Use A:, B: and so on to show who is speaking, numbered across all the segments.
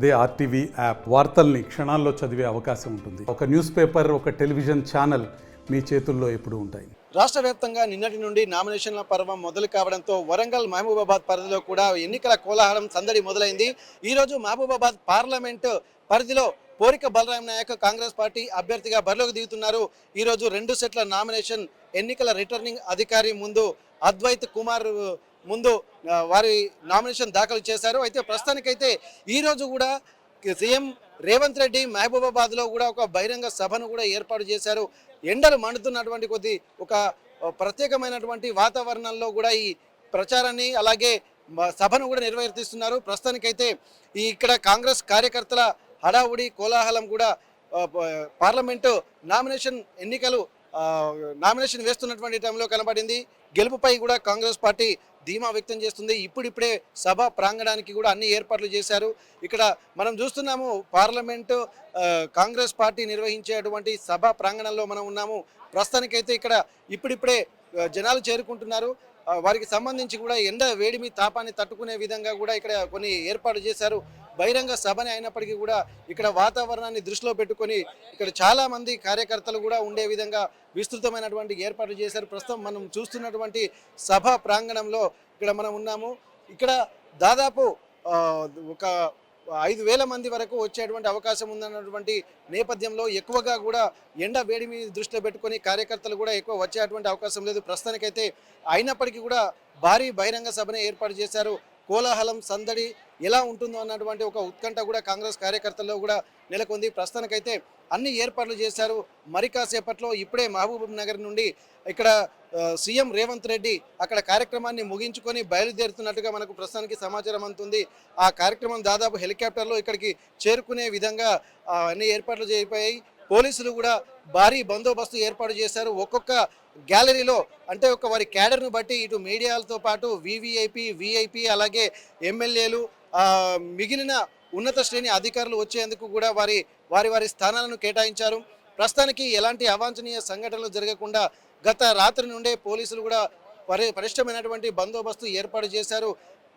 A: అదే RTV app వార్తల్ని క్షణాల్లో చదివే అవకాశం ఉంటుంది. ఒక న్యూస్ పేపర్, ఒక టెలివిజన్ ఛానల్ మీ చేతుల్లో ఎప్పుడూ ఉంటాయి.
B: రాష్ట్ర వ్యాప్తంగా నిన్నటి నుండి నామినేషన్ల పర్వం మొదలు కావడంతో వరంగల్ మహబూబాబాద్ పరిధిలో కూడా ఎన్నికల కోలాహలం సందడి మొదలైంది. ఈరోజు మహబూబాబాద్ పార్లమెంటు పరిధిలో పోరిక బలరాం నాయక్ కాంగ్రెస్ పార్టీ అభ్యర్థిగా బరిలోకి దిగుతున్నారు. ఈరోజు 2 సెట్ల నామినేషన్ ఎన్నికల రిటర్నింగ్ అధికారి ముందు అద్వైత్ కుమార్ ముందు వారి నామినేషన్ దాఖలు చేశారు. అయితే ప్రస్తుతానికైతే ఈరోజు కూడా సీఎం రేవంత్ రెడ్డి మహబూబాబాద్లో కూడా ఒక బహిరంగ సభను కూడా ఏర్పాటు చేశారు. ఎండలు మండుతున్నటువంటి కొద్ది ఒక ప్రత్యేకమైనటువంటి వాతావరణంలో కూడా ఈ ప్రచారాన్ని అలాగే సభను కూడా నిర్వర్తిస్తున్నారు. ప్రస్తుతానికైతే ఇక్కడ కాంగ్రెస్ కార్యకర్తల హడావుడి కోలాహలం కూడా పార్లమెంటు నామినేషన్ వేస్తున్నటువంటి టైంలో కనబడింది. గెలుపుపై కూడా కాంగ్రెస్ పార్టీ ధీమా వ్యక్తం చేస్తుంది. ఇప్పుడిప్పుడే సభ ప్రాంగణానికి కూడా అన్ని ఏర్పాట్లు చేశారు. ఇక్కడ మనం చూస్తున్నాము పార్లమెంటు కాంగ్రెస్ పార్టీ నిర్వహించేటువంటి సభ ప్రాంగణంలో మనం ఉన్నాము. ప్రస్తుతానికైతే ఇక్కడ ఇప్పుడిప్పుడే జనాలు చేరుకుంటున్నారు. వారికి సంబంధించి కూడా ఎండ వేడిమి తాపాన్ని తట్టుకునే విధంగా కూడా ఇక్కడ కొన్ని ఏర్పాటు చేశారు. బహిరంగ సభని అయినప్పటికీ కూడా ఇక్కడ వాతావరణాన్ని దృష్టిలో పెట్టుకొని ఇక్కడ చాలామంది కార్యకర్తలు కూడా ఉండే విధంగా విస్తృతమైనటువంటి ఏర్పాట్లు చేశారు. ప్రస్తుతం మనం చూస్తున్నటువంటి సభ ప్రాంగణంలో ఇక్కడ మనం ఉన్నాము. ఇక్కడ దాదాపు ఒక 5,000 మంది వరకు వచ్చేటువంటి అవకాశం ఉందన్నటువంటి నేపథ్యంలో ఎక్కువగా కూడా ఎండ వేడిమి దృష్టిలో పెట్టుకొని కార్యకర్తలు కూడా ఎక్కువ వచ్చేటువంటి అవకాశం లేదు ప్రస్తుతానికైతే. అయినప్పటికీ కూడా భారీ బహిరంగ సభనే ఏర్పాటు చేశారు. కోలాహలం సందడి ఎలా ఉంటుందో అన్నటువంటి ఒక ఉత్కంఠ కూడా కాంగ్రెస్ కార్యకర్తల్లో కూడా నెలకొంది. ప్రస్తుతానికైతే అన్ని ఏర్పాట్లు చేశారు. మరి కాసేపట్లో ఇప్పుడే మహబూబ్ నగర్ నుండి ఇక్కడ సీఎం రేవంత్ రెడ్డి అక్కడ కార్యక్రమాన్ని ముగించుకొని బయలుదేరుతున్నట్టుగా మనకు ప్రస్తుతానికి సమాచారం అందుతుంది. ఆ కార్యక్రమం దాదాపు హెలికాప్టర్లో ఇక్కడికి చేరుకునే విధంగా అన్ని ఏర్పాట్లు చేయిపోయాయి. పోలీసులు కూడా భారీ బందోబస్తు ఏర్పాటు చేశారు. ఒక్కొక్క గ్యాలరీలో అంటే ఒక వారి క్యాడర్ను బట్టి ఇటు మీడియాలతో పాటు విఐపి అలాగే ఎమ్మెల్యేలు మిగిలిన ఉన్నత శ్రేణి అధికారులు వచ్చేందుకు కూడా వారి స్థానాలను కేటాయించారు. ప్రస్తుతానికి ఎలాంటి అవాంఛనీయ సంఘటనలు జరగకుండా గత రాత్రి నుండే పోలీసులు కూడా పటిష్టమైనటువంటి బందోబస్తు ఏర్పాటు చేశారు.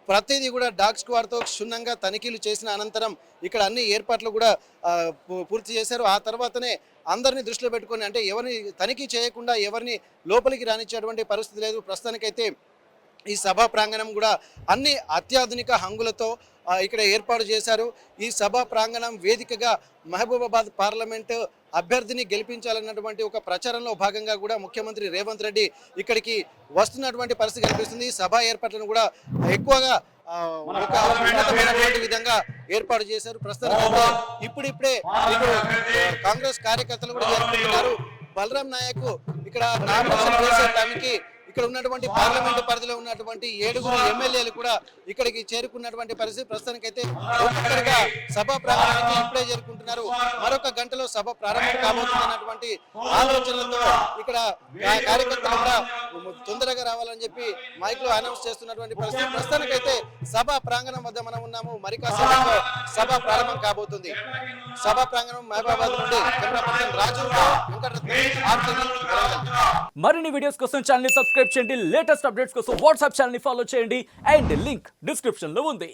B: ప్రతిదీ కూడా డాగ్ స్క్వాడ్తో క్షుణ్ణంగా తనిఖీలు చేసిన అనంతరం ఇక్కడ అన్ని ఏర్పాట్లు కూడా పూర్తి చేశారు. ఆ తర్వాతనే అందరినీ దృష్టిలో పెట్టుకొని అంటే ఎవరిని తనిఖీ చేయకుండా ఎవరిని లోపలికి రానిచ్చేటువంటి పరిస్థితి లేదు. ప్రస్తుతానికైతే ఈ సభా ప్రాంగణం కూడా అన్ని అత్యాధునిక హంగులతో ఇక్కడ ఏర్పాటు చేశారు. ఈ సభా ప్రాంగణం వేదికగా మహబూబాబాద్ పార్లమెంటు అభ్యర్థిని గెలిపించాలన్నటువంటి ఒక ప్రచారంలో భాగంగా కూడా ముఖ్యమంత్రి రేవంత్ రెడ్డి ఇక్కడికి వస్తున్నటువంటి పరిస్థితి కనిపిస్తుంది. సభా ఏర్పాట్లను కూడా ఎక్కువగా ఒక ఉన్నతమైనటువంటి విధంగా ఏర్పాటు చేశారు. ప్రస్తుతం ఇప్పుడిప్పుడే కాంగ్రెస్ కార్యకర్తలు కూడా చేరుకుంటున్నారు. బలరాం నాయక్ ఇక్కడ నామినేషన్ వేసే టైంకి ఇక్కడ ఉన్నటువంటి పార్లమెంటు పరిధిలో ఉన్నటువంటి 7 ఎమ్మెల్యేలు కూడా ఇక్కడికి చేరుకున్నటువంటి పరిస్థితి. ప్రస్తుతానికైతే ఒక్కరిగా సభ ప్రారంభానికి ఇప్పుడే చేరుకుంటున్నారు. మరొక గంటలో సభ ప్రారంభం కాబోతున్నటువంటి ఆలోచనలతో ఇక్కడ కార్యకర్తలు కూడా తొందరగా రావాలని చెప్పి మైక్ లో అనౌన్స్ చేస్తున్నటువంటి పరిస్థితి. ప్రస్తుతానికైతే సభ ప్రాంగణం వద్ద మనం ఉన్నాము. మరి కాసేపట్లో సభ ప్రారంభం కాబోతుంది. సభ ప్రాంగణం మహబూబాబాద్ నుండి కెమెరా పర్సన్ రాజు
C: మరిన్ని వీడియోస్ కోసం ఛానల్ ని సబ్స్క్రైబ్ చేయండి. లేటెస్ట్ అప్డేట్స్ కోసం వాట్సాప్ ఛానల్ ని ఫాలో చేయండి. అండ్ లింక్ డిస్క్రిప్షన్ లో ఉంది.